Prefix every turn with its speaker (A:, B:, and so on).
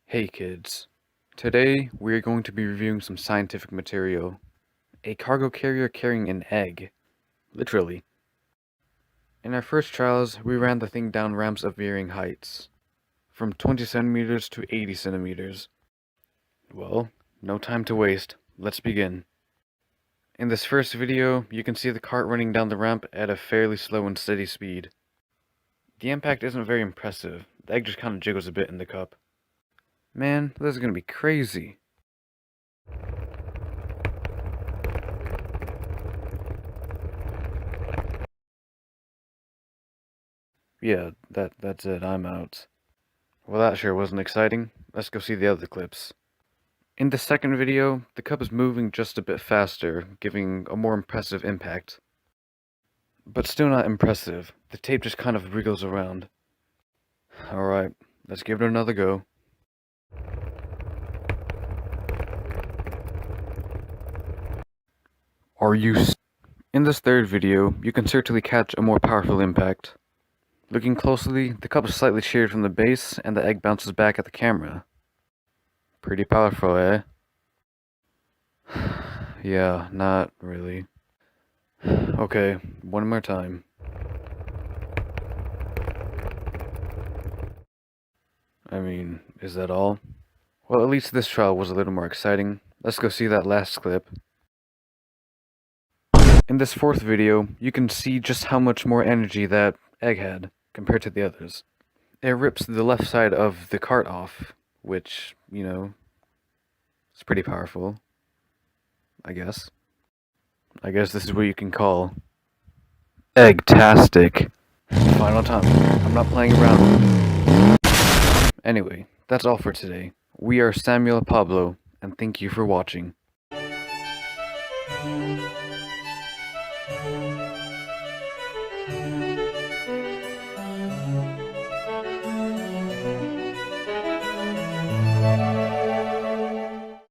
A: Hey kids, today we are going to be reviewing some scientific material. A cargo carrier carrying an egg. Literally. In our first trials, we ran the thing down ramps of varying heights. From 20 centimeters to 80 centimeters. Well, no time to waste. Let's begin. In this first video, you can see the cart running down the ramp at a fairly slow and steady speed. The impact isn't very impressive. The egg just kind of jiggles a bit in the cup. Man, this is gonna be crazy. Yeah, that's it, I'm out. Well, that sure wasn't exciting. Let's go see the other clips. In the second video, the cup is moving just a bit faster, giving a more impressive impact. But still not impressive. The tape just kind of wriggles around. Alright, let's give it another go. In this third video, you can certainly catch a more powerful impact. Looking closely, the cup is slightly sheared from the base, and the egg bounces back at the camera. Pretty powerful, eh? Yeah, not really. Okay, one more time. I mean, is that all? Well, at least this trial was a little more exciting. Let's go see that last clip. In this fourth video, you can see just how much more energy that egg had compared to the others. It rips the left side of the cart off, which, you know, is pretty powerful. I guess this is what you can call egg-tastic. Final time. I'm not playing around. Anyway, that's all for today. We are Samuel Pablo, and thank you for watching.